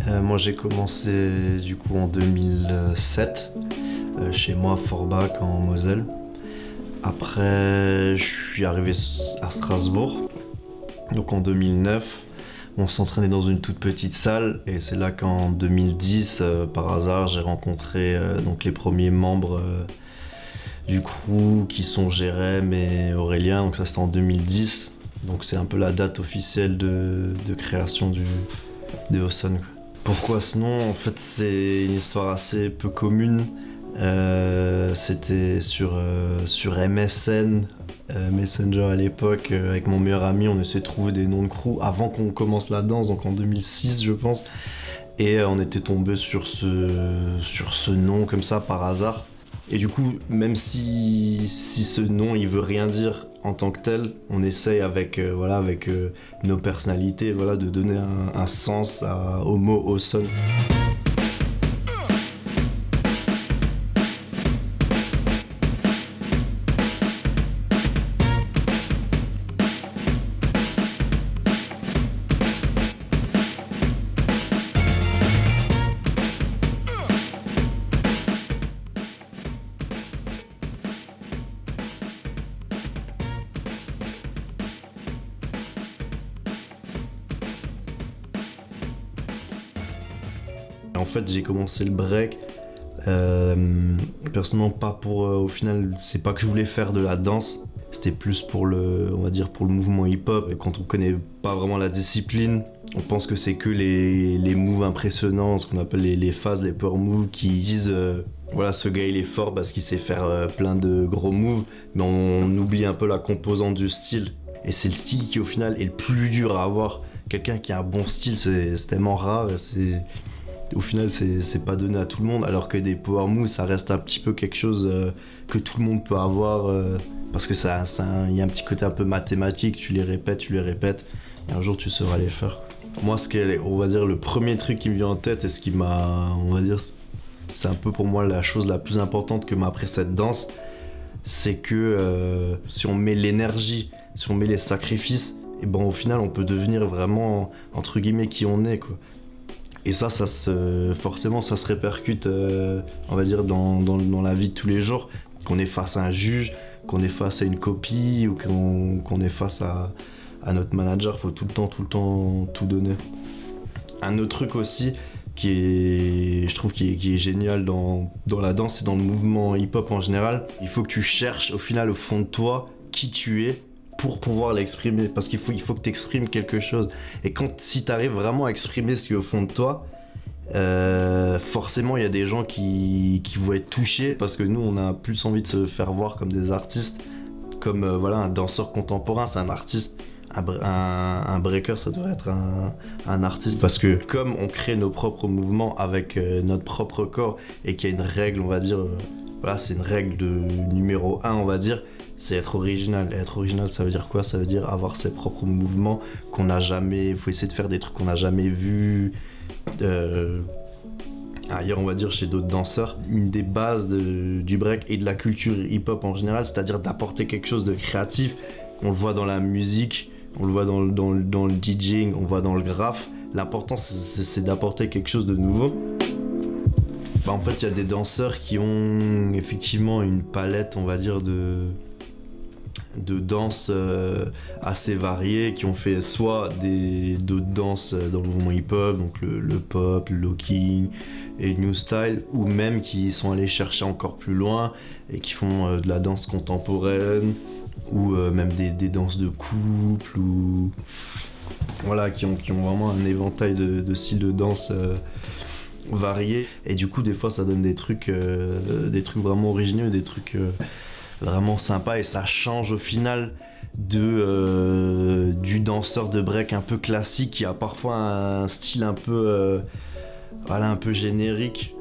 Moi j'ai commencé du coup en 2007 chez moi à Forbach en Moselle. Après je suis arrivé à Strasbourg, donc en 2009. On s'entraînait dans une toute petite salle et c'est là qu'en 2010, par hasard, j'ai rencontré donc les premiers membres du crew qui sont Jérém et Aurélien. Donc ça c'était en 2010. Donc c'est un peu la date officielle de création de Awesome, quoi. Pourquoi ce nom? En fait c'est une histoire assez peu commune. C'était sur MSN, Messenger à l'époque, avec mon meilleur ami, on essayait de trouver des noms de crew avant qu'on commence la danse, donc en 2006 je pense. Et on était tombé sur ce nom comme ça par hasard. Et du coup, même si ce nom il veut rien dire en tant que tel, on essaye avec nos personnalités de donner un sens au mot Awesome. En fait, j'ai commencé le break, personnellement pas pour, au final, c'est pas que je voulais faire de la danse, c'était plus pour le mouvement hip-hop. Et quand on connaît pas vraiment la discipline, on pense que c'est que les moves impressionnants, ce qu'on appelle les phases, les power moves, qui disent voilà, ce gars il est fort parce qu'il sait faire plein de gros moves, mais on oublie un peu la composante du style. Et c'est le style qui au final est le plus dur à avoir. Quelqu'un qui a un bon style, c'est tellement rare. Au final, c'est pas donné à tout le monde, alors que des power moves, ça reste un petit peu quelque chose que tout le monde peut avoir, parce que il y a un petit côté un peu mathématique, tu les répètes, et un jour tu sauras les faire. Moi, on va dire, le premier truc qui me vient en tête, et ce qui m'a, on va dire, c'est un peu pour moi la chose la plus importante que m'a appris cette danse, c'est que si on met l'énergie, si on met les sacrifices, et ben au final, on peut devenir vraiment, entre guillemets, qui on est, quoi. Et forcément, ça se répercute, on va dire, dans la vie de tous les jours. Qu'on est face à un juge, qu'on est face à une copie ou qu'on est face à notre manager, il faut tout le temps tout donner. Un autre truc aussi je trouve qui est génial dans la danse et dans le mouvement hip-hop en général, il faut que tu cherches au final au fond de toi qui tu es pour pouvoir l'exprimer, parce qu'il faut que tu exprimes quelque chose. Et si tu arrives vraiment à exprimer ce qui est au fond de toi, forcément il y a des gens qui vont être touchés, parce que nous on a plus envie de se faire voir comme des artistes, comme un danseur contemporain, c'est un artiste. Un breaker, ça devrait être un artiste, parce que comme on crée nos propres mouvements avec notre propre corps, et qu'il y a une règle, on va dire, c'est une règle de numéro 1, on va dire, c'est être original. Et être original, ça veut dire quoi? Ça veut dire avoir ses propres mouvements qu'on n'a jamais... Il faut essayer de faire des trucs qu'on n'a jamais vus ailleurs, on va dire, chez d'autres danseurs. Une des bases du break et de la culture hip-hop en général, c'est-à-dire d'apporter quelque chose de créatif. On le voit dans la musique, on le voit dans le DJing, on le voit dans le graphe. L'important, c'est d'apporter quelque chose de nouveau. En fait, il y a des danseurs qui ont effectivement une palette, on va dire, de danse assez variées, qui ont fait soit d'autres danses dans le mouvement hip-hop, donc le pop, le locking et new style, ou même qui sont allés chercher encore plus loin et qui font de la danse contemporaine, ou même des danses de couple, ou qui ont vraiment un éventail de styles de danse variés. Et du coup, des fois, ça donne des trucs vraiment originaux, des trucs vraiment sympas, et ça change au final du danseur de break un peu classique qui a parfois un style un peu générique,